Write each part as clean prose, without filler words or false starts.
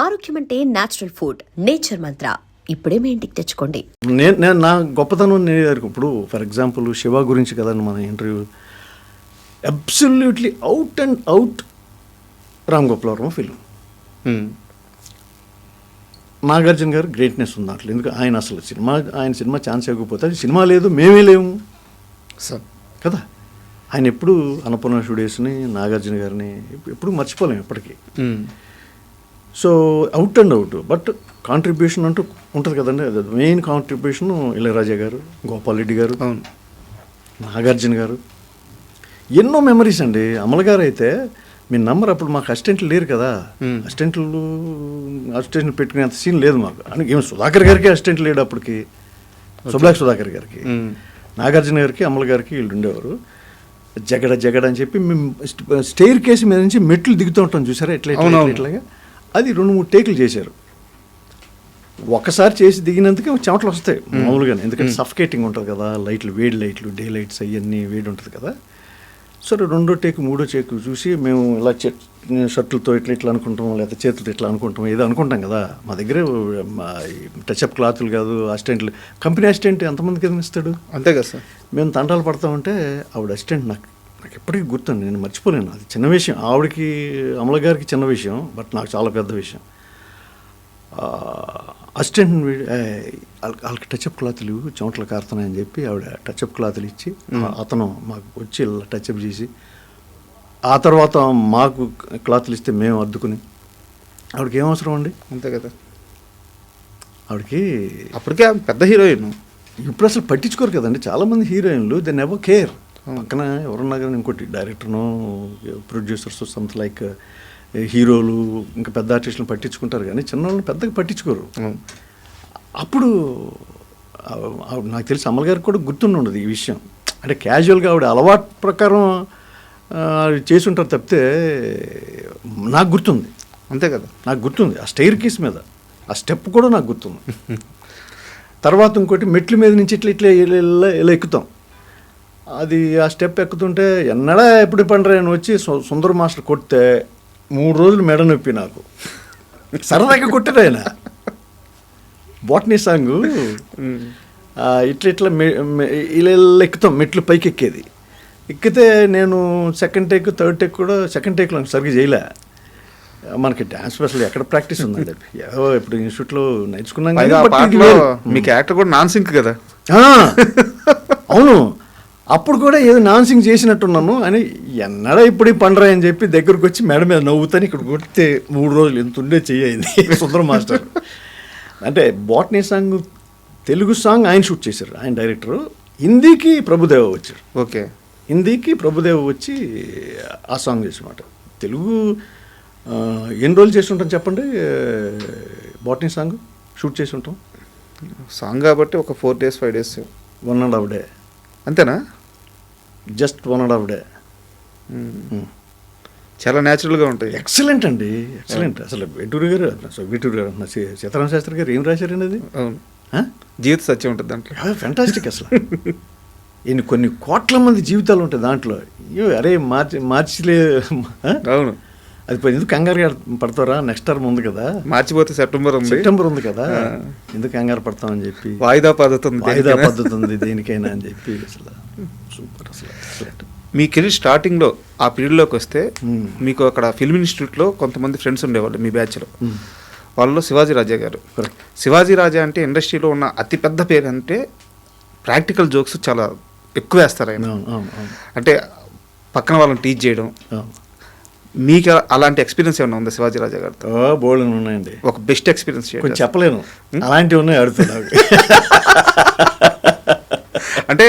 ఆరోగ్యం అంటే natural food, nature మంత్ర. ఇప్పుడే మీ ఇంటికి తెచ్చుకోండి. నేను నా గొప్పతనం నేను ఇప్పుడు ఫర్ ఎగ్జాంపుల్ శివ గురించి కదండి మన interview. Absolutely out and out Ram Gopal Varma film. Nagarjuna గారు గ్రేట్నెస్ ఉంది దాంట్లో. ఎందుకు ఆయన అసలు ఆయన సినిమా ఛాన్స్ ఇవ్వకపోతే అది సినిమా లేదు, మేమే లేము సార్ కదా. ఆయన ఎప్పుడు అన్నపూర్ణ స్టూడియోస్ని, నాగార్జున గారిని ఎప్పుడు మర్చిపోలేము ఎప్పటికీ. So out and out, but contribution అంటూ ఉంటుంది కదండి. అది మెయిన్ కాంట్రిబ్యూషన్ ఇళయరాజా గారు, గోపాల్ రెడ్డి గారు, నాగార్జున గారు. ఎన్నో మెమరీస్ అండి. అమల్ గారు అయితే మీ నంబర్ అప్పుడు మాకు అసిస్టెంట్లు లేరు కదా, అసిస్టెంట్ పెట్టుకునేంత సీన్ లేదు మాకు. అని ఏమో సుధాకర్ గారికి అసిస్టెంట్ లేడు అప్పటికి, సుధాకర్ గారికి, నాగార్జున గారికి, అమల్ గారికి వీళ్ళు ఉండేవారు. జగడ అని చెప్పి మేము స్టెయిర్ కేసు మీద నుంచి మెట్లు దిగుతూ ఉంటాం చూసారా, ఇట్లాగా. అది 2-3 టేకులు చేశారు. ఒకసారి చేసి దిగినందుకే చెమటలు వస్తాయి మామూలుగానే, ఎందుకంటే సఫకేటింగ్ ఉంటుంది కదా, లైట్లు, వేడి లైట్లు, డే లైట్స్ అవన్నీ వేడి ఉంటుంది కదా. సరే 2వ టేకు 3వ టేకు చూసి మేము ఇలా షర్టులతో ఇట్లా అనుకుంటాం, లేకపోతే చేతులతో ఇట్లా అనుకుంటాం, ఏదో అనుకుంటాం కదా. మా దగ్గర టచ్అప్ క్లాతులు కాదు, అసిస్టెంట్లు. కంపెనీ అసిస్టెంట్ ఎంతమందికి ఇస్తాడు? అంతే కదా సార్. మేము తంటాలు పడతామంటే ఆవిడ అసిస్టెంట్ నాకు ఎప్పటికీ గుర్తుంది, నేను మర్చిపోలేను. అది చిన్న విషయం, ఆవిడకి అమల గారికి చిన్న విషయం, బట్ నాకు చాలా పెద్ద విషయం. అసిస్టెంట్ వాళ్ళకి టచ్అప్ క్లాతులు చెమటలు కారుతున్నాయని చెప్పి ఆవిడ టచ్అప్ క్లాతులు ఇచ్చి అతను మాకు వచ్చి ఇలా టచ్అప్ చేసి, ఆ తర్వాత మాకు క్లాతులు ఇస్తే మేము అద్దుకుని. ఆవిడకి ఏం అవసరం అండి? అంతే కదా. ఆవిడకి అప్పటికే పెద్ద హీరోయిన్. ఇప్పుడు అసలు పట్టించుకోరు కదండి చాలామంది హీరోయిన్లు. They never care. పక్కన ఎవరున్నా కానీ ఇంకోటి డైరెక్టర్ను, ప్రొడ్యూసర్స్, సంథింగ్ లైక్ హీరోలు, ఇంకా పెద్ద ఆర్టిస్టులను పట్టించుకుంటారు కానీ చిన్న వాళ్ళని పెద్దగా పట్టించుకోరు. అప్పుడు నాకు తెలిసి అమల్ గారికి కూడా గుర్తుండి ఉండదు ఈ విషయం. అంటే క్యాజువల్గా ఆవిడ అలవాటు ప్రకారం చేసి ఉంటారు తప్పితే నాకు గుర్తుంది. అంతే కదా, నాకు గుర్తుంది. ఆ స్టెయిర్ కేస్ మీద ఆ స్టెప్ కూడా నాకు గుర్తుంది. తర్వాత ఇంకోటి మెట్ల మీద నుంచి ఇట్లా ఇలా ఎక్కుతాం. అది ఆ స్టెప్ ఎక్కుతుంటే ఎన్నడా ఎప్పుడు పండరా అని వచ్చి సుందర్ మాస్టర్ కొడితే 3 రోజులు మెడ నొప్పి నాకు. సరదాగా కొట్టారు ఆయన. బాటనీ సాంగ్ ఇట్లా ఇలా ఎక్కుతాం, మెట్లు పైకి ఎక్కేది. ఎక్కితే నేను సెకండ్ టేక్, థర్డ్ టేక్ కూడా సెకండ్ టేక్లో సరిగ్గా చేయలే. మనకి డ్యాన్స్ స్పెషల్ ఎక్కడ ప్రాక్టీస్ ఉందండి, ఏదో ఇప్పుడు ఇన్స్టిట్యూట్లో నేర్చుకున్నాం. మీకు యాక్టర్ కూడా నాన్ సింక్ కదా. అవును, అప్పుడు కూడా ఏదో నాన్ సింగ్ చేసినట్టున్నాను అని ఎన్నడా ఇప్పుడు పండరా అని చెప్పి దగ్గరకు వచ్చి మెడ మీద నవ్వుతాను. ఇక్కడ కొడితే 3 రోజులు ఎంత ఉండే చెయ్యింది సుందర్ మాస్టర్. అంటే బాటనీ సాంగ్ తెలుగు సాంగ్ ఆయన షూట్ చేశారు, ఆయన డైరెక్టరు. హిందీకి ప్రభుదేవ వచ్చారు. ఓకే, హిందీకి ప్రభుదేవ వచ్చి ఆ సాంగ్ చేసినమాట. తెలుగు ఎన్ని రోజులు చేసి ఉంటాం చెప్పండి బాటనీ సాంగ్ షూట్ చేసి ఉంటాం. సాంగ్ కాబట్టి ఒక 4 days 5 days 1.5 day అంతేనా? Just 1.5 day. చాలా న్యాచురల్గా ఉంటాయి. ఎక్సలెంట్ అండి, ఎక్సలెంట్. అసలు వీటూరు గారు సీతారామ శాస్త్రి గారు ఏం రాశారండి అది? జీవిత సత్యం ఉంటుంది దాంట్లో. ఫెంటాస్టిక్ అసలు. కొన్ని కోట్ల మంది జీవితాలు ఉంటాయి దాంట్లో. అరే మార్చిలే. అవును, అది ఎందుకు కంగారు పడతారా, నెక్స్ట్ టర్మ్ ఉంది కదా, మార్చిపోతే సెప్టెంబర్ ఉంది కదా, ఎందుకు కంగారు పడతామని చెప్పి వాయిదా పద్ధతి ఉంది దేనికైనా అని చెప్పి. అసలు సూపర్. అసలు మీ కెరీర్ స్టార్టింగ్లో ఆ పీరియడ్లోకి వస్తే మీకు అక్కడ ఫిల్మ్ ఇన్స్టిట్యూట్లో కొంతమంది ఫ్రెండ్స్ ఉండేవాళ్ళు మీ బ్యాచ్లో. వాళ్ళలో శివాజీ రాజా గారు. శివాజీ రాజా అంటే ఇండస్ట్రీలో ఉన్న అతిపెద్ద పేరు. అంటే ప్రాక్టికల్ జోక్స్ చాలా ఎక్కువ వేస్తారు ఆయన. అంటే పక్కన వాళ్ళని టీచ్ చేయడం. మీకు అలాంటి ఎక్స్పీరియన్స్ ఏమైనా ఉందా శివాజీ రాజా గారితో? బోల్డ్ ఉన్నాయండి. ఒక బెస్ట్ ఎక్స్పీరియన్స్ చెప్పలేను, అలాంటివి ఉన్నాయి అడుగుతున్నాను. అంటే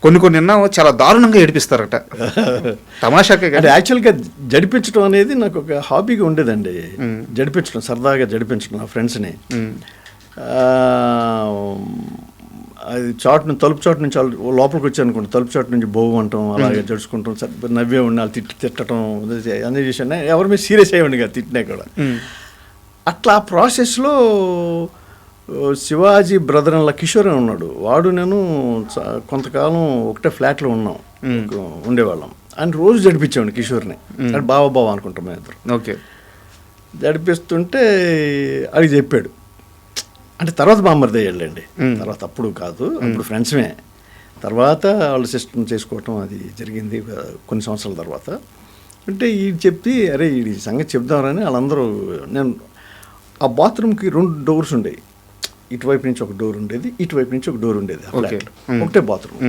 కొన్ని ఎన్నో చాలా దారుణంగా ఏడిపిస్తారట తమాషాకే. అంటే యాక్చువల్గా జడిపించడం అనేది నాకు ఒక హాబీగా ఉండేదండి. జడిపించడం, సరదాగా జడిపించడం నా ఫ్రెండ్స్ని. అది తలుపు చాటు నుంచి లోపలికి వచ్చి అనుకోండి, తలుపు చాటు నుంచి బోవు అంటాం, అలాగే జడుచుకుంటాం, నవ్వే ఉండి వాళ్ళు తిట్టడం అన్నీ చేసాను. ఎవరి మీద సీరియస్ అయ్యండి కదా తిట్టినా కూడా. అట్లా ఆ ప్రాసెస్లో శివాజీ బ్రదర్ అలా కిషోర్ అని ఉన్నాడు. వాడు నేను కొంతకాలం ఒకటే ఫ్లాట్లో ఉండేవాళ్ళం. ఆయన రోజు జడిపించామండి కిషోర్ని. అంటే బావ అనుకుంటాం మేము ఇద్దరు. ఓకే. జరిపిస్తుంటే అది చెప్పాడు. అంటే తర్వాత బామ్మర్ది అయ్యాళ్ళండి, తర్వాత అప్పుడు కాదు, అప్పుడు ఫ్రెండ్స్మే. తర్వాత వాళ్ళ సిస్టమ్ చేసుకోవటం అది జరిగింది కొన్ని సంవత్సరాల తర్వాత. అంటే ఈ చెప్పి అరే ఈ సంగతి చెప్దామని వాళ్ళందరూ, నేను ఆ బాత్రూమ్కి 2 డోర్స్ ఉండేవి. ఇటువైపు నుంచి ఒక డోర్ ఉండేది, ఇటువైపు నుంచి ఒక డోర్ ఉండేది. ఒకటే బాత్రూమ్.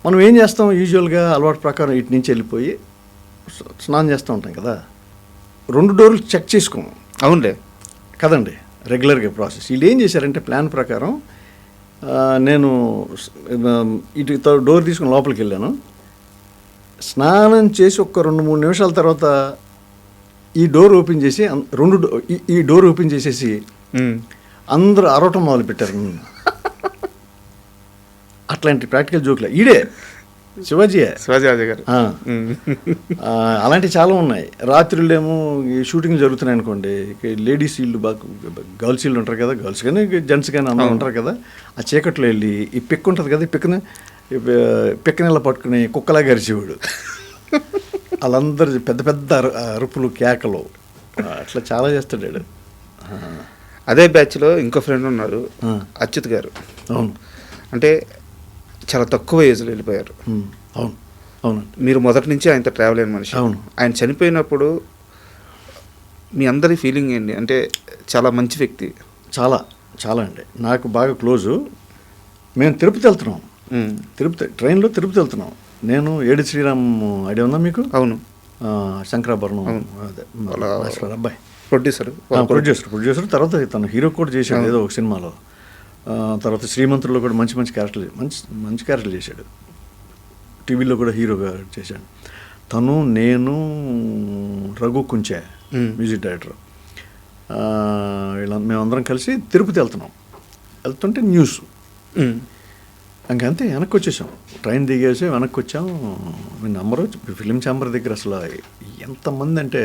మనం ఏం చేస్తాం యూజువల్గా అలవాటు ప్రకారం ఇటు నుంచి వెళ్ళిపోయి స్నానం చేస్తూ ఉంటాం కదా, 2 డోర్లు చెక్ చేసుకోము. అవునులే కదండి రెగ్యులర్గా ప్రాసెస్. వీళ్ళు ఏం చేశారంటే ప్లాన్ ప్రకారం నేను ఇటు డోర్ తీసుకుని లోపలికి వెళ్ళాను. స్నానం చేసి ఒక 2-3 నిమిషాల తర్వాత ఈ డోర్ ఓపెన్ చేసి ఈ డోర్ ఓపెన్ చేసేసి అందరూ అరవటం మొదలుపెట్టారు. అట్లాంటి ప్రాక్టికల్ జోక్లే. ఈడే శివాజీ గారు. అలాంటివి చాలా ఉన్నాయి. రాత్రులేమో ఈ షూటింగ్ జరుగుతున్నాయి అనుకోండి, లేడీస్ వీళ్ళు బాగా గర్ల్స్ వీళ్ళు ఉంటారు కదా, గర్ల్స్ కానీ జెంట్స్ కానీ అందరూ ఉంటారు కదా, ఆ చీకట్లో వెళ్ళి ఈ పిక్ ఉంటుంది కదా, ఈ పిక్కనెళ్ళ పట్టుకుని కుక్కలాగా అరిచేవాడు. వాళ్ళందరూ పెద్ద పెద్ద అరుపులు, కేకలు, అట్లా చాలా చేస్తాడు. అదే బ్యాచ్లో ఇంకో ఫ్రెండ్ ఉన్నారు, అచ్యుత్ గారు. అవును, అంటే చాలా తక్కువ ఏజ్లో వెళ్ళిపోయారు. అవును అవును. మీరు మొదటి నుంచి ఆయనతో ట్రావెల్ అయిన మనిషి. అవును. ఆయన చనిపోయినప్పుడు మీ అందరి ఫీలింగ్ ఏంటి? అంటే చాలా మంచి వ్యక్తి. చాలా చాలా అండి, నాకు బాగా క్లోజు. మేము తిరుపతి వెళ్తున్నాం, ట్రైన్లో తిరుపతి వెళ్తున్నాం. నేను ఏడి శ్రీరామ్ ఐడియా ఉందా మీకు? అవును. శంకరాభరణం అదే అబ్బాయి ప్రొడ్యూసర్. తర్వాత తను హీరో కూడా చేశాడు ఏదో ఒక సినిమాలో. తర్వాత శ్రీమంతుల్లో కూడా మంచి క్యారెక్టర్లు చేశాడు. టీవీలో కూడా హీరోగా చేశాడు. తను, నేను, రఘు కుంచే మ్యూజిక్ డైరెక్టర్, మేమందరం కలిసి తిరుపతి వెళ్తుంటే న్యూస్ ఇంకంతే వెనక్కి వచ్చేసాం. ట్రైన్ దిగేసి వెనక్కి వచ్చాం. మీ నంబరు ఫిలిం ఛాంబర్ దగ్గర అసలు ఎంతమంది అంటే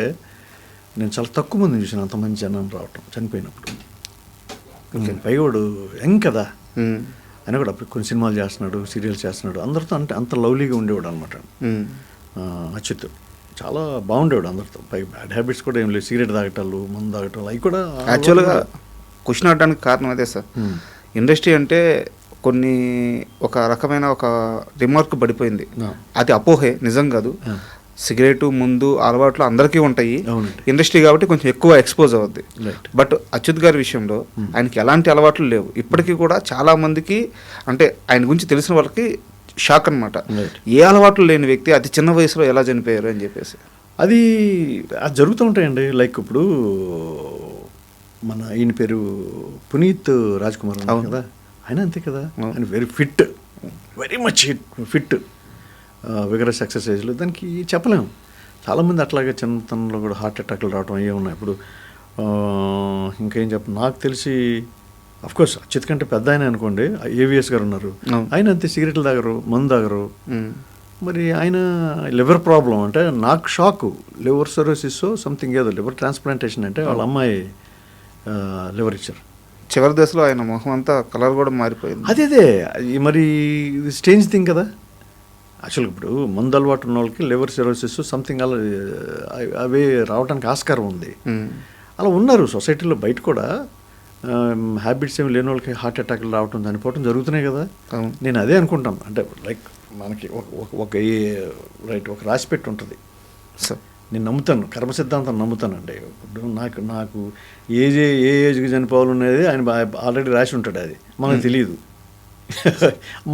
నేను చాలా తక్కువ మంది చూసాను అంతమంది జనం రావటం చనిపోయినప్పుడు. పైవాడు యంగ్ కదా, ఆయన కూడా అప్పుడు కొన్ని సినిమాలు చేస్తున్నాడు, సీరియల్స్ చేస్తున్నాడు, అందరితో అంటే అంత లవ్లీగా ఉండేవాడు అనమాట. అచ్యుత్ చాలా బాగుండేవాడు అందరితో. పై బ్యాడ్ హ్యాబిట్స్ కూడా ఏం లేదు, సిగరెట్ తాగటాలు, మందు తాగటాలు అవి కూడా. యాక్చువల్గా క్వశ్చన్ అడడానికి కారణం అదే సార్. ఇండస్ట్రీ అంటే ఒక రకమైన ఒక రిమార్క్ పడిపోయింది. అది అపోహే, నిజం కాదు. సిగరెట్, ముందు అలవాట్లు అందరికీ ఉంటాయి. ఇండస్ట్రీ కాబట్టి కొంచెం ఎక్కువ ఎక్స్పోజ్ అవుద్ది. బట్ అచ్యుత్ గారి విషయంలో ఆయనకి ఎలాంటి అలవాట్లు లేవు. ఇప్పటికీ కూడా చాలా మందికి, అంటే ఆయన గురించి తెలిసిన వాళ్ళకి షాక్ అనమాట. ఏ అలవాట్లు లేని వ్యక్తి అతి చిన్న వయసులో ఎలా చనిపోయారు అని చెప్పేసి. అది జరుగుతూ ఉంటాయండి. లైక్ ఇప్పుడు మన ఈయన పేరు పునీత్ రాజ్ కుమార్ కదా, ఆయన అంతే కదా, ఆయన వెరీ మచ్ ఫిట్, విగరస్ ఎక్సర్సైజ్లు. దానికి చెప్పలేము. చాలామంది అట్లాగే చిన్నతనంలో కూడా హార్ట్ అటాక్లు రావడం అయ్యే ఉన్నాయి. ఇప్పుడు ఇంకేం నాకు తెలిసి అఫ్కోర్స్ అచ్యుత్ కంటే పెద్ద ఆయన అనుకోండి, ఏవిఎస్ గారు ఉన్నారు, ఆయన అంతే సిగరెట్లు తాగరు, మందు తాగరు. మరి ఆయన లివర్ ప్రాబ్లం అంటే నాకు షాకు. లివర్ సర్రోసిస్ సంథింగ్ ఏదో లివర్ ట్రాన్స్ప్లాంటేషన్ అంటే వాళ్ళ అమ్మాయి లివర్ ఇచ్చారు. చివరి దశలో ఆయన మొహం అంతా కలర్ కూడా మారిపోయింది. అదే మరి స్టేంజ్ థింగ్ కదా. యాక్చువల్గా ఇప్పుడు మందు అలవాటు ఉన్న వాళ్ళకి లివర్ సిరోసిస్ సంథింగ్ అలా అవి రావడానికి ఆస్కారం ఉంది. అలా ఉన్నారు సొసైటీలో. బయట కూడా హ్యాబిట్స్ ఏమి లేని వాళ్ళకి హార్ట్ అటాక్లు రావటం, చనిపోవటం జరుగుతున్నాయి కదా. నేను అదే అనుకుంటాను. అంటే లైక్ మనకి ఒక రాసి పెట్టి ఉంటుంది. నేను నమ్ముతాను, కర్మ సిద్ధాంతం నమ్ముతానండి. ఇప్పుడు నాకు ఏ ఏజ్కి చనిపోవాలనేది ఆయన ఆల్రెడీ రాసి ఉంటాడు. అది మనకు తెలియదు.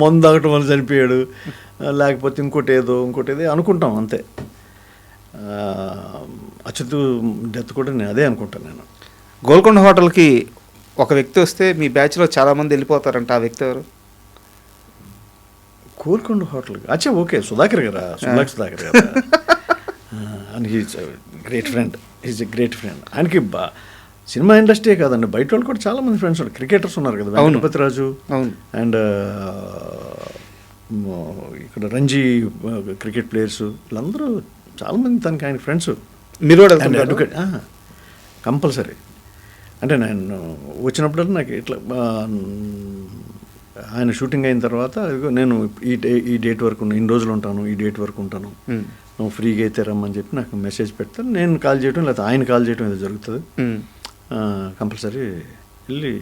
మందు తాగటం వల్ల చనిపోయాడు, లేకపోతే ఇంకోటి ఏదో అనుకుంటాం అంతే. అచ్యుత్ డెత్ కూడా నేను అదే అనుకుంటాను. నేను గోల్కొండ హోటల్కి ఒక వ్యక్తి వస్తే మీ బ్యాచ్లో చాలామంది వెళ్ళిపోతారంట. ఆ వ్యక్తి ఎవరు? గోల్కొండ హోటల్కి ఓకే, సుధాకర్ గారా, సుధాకర్ గారా. And he's great friend. ఆయనకి సినిమా ఇండస్ట్రీ కాదండి, బయట వాళ్ళు కూడా చాలా మంది ఫ్రెండ్స్ ఉన్నారు. క్రికెటర్స్ ఉన్నారు కదా, వెంకటపతి రాజు అండ్ ఇక్కడ రంజీ క్రికెట్ ప్లేయర్స్, వీళ్ళందరూ చాలామంది తనకి ఆయన ఫ్రెండ్స్. మీరు కూడా అడ్వకేట్ కంపల్సరీ. అంటే నేను వచ్చినప్పుడల్లా నాకు ఇట్లా ఆయన షూటింగ్ అయిన తర్వాత ఇదిగో నేను ఈ డేట్ వరకు ఇన్ని రోజులు ఉంటాను, ఈ డేట్ వరకు ఉంటాను, నువ్వు ఫ్రీగా అయితే రమ్మని చెప్పి నాకు మెసేజ్ పెడతాను. నేను కాల్ చేయడం లేకపోతే ఆయన కాల్ చేయడం ఏదో జరుగుతుంది. కంపల్సరీ వెళ్ళి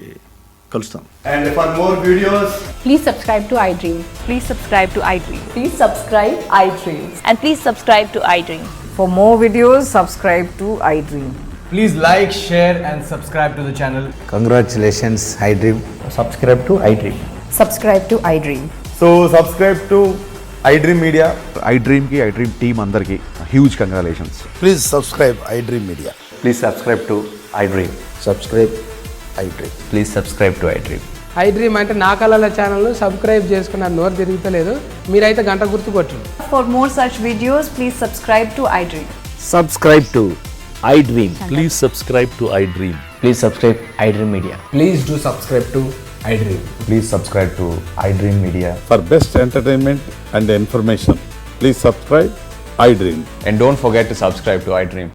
కలుస్తాం. And for more videos, Please subscribe to iDream. Please subscribe to iDream. Please subscribe iDreams. And please subscribe to iDream. For more videos, subscribe to iDream. please like, share and subscribe to the channel. Congratulations, iDream. Subscribe to iDream. Subscribe to iDream. So subscribe to iDream Media. iDream team అందరికి huge congratulations. Please subscribe iDream Media. Please subscribe to iDream. Subscribe iDream. Please subscribe to iDream. iDream అంటే నా కళల ఛానల్ను subscribe చేసుకున్న నోరు తిరుగుతలేదు, మీరైతే గంట గుర్తు కొట్టండి. For more such videos, please subscribe to iDream. Subscribe to iDream. Please subscribe to iDream. Please subscribe iDream Media. Please do subscribe to iDream. Please subscribe to iDream Media. For best entertainment and information, please subscribe iDream. And don't forget to subscribe to iDream.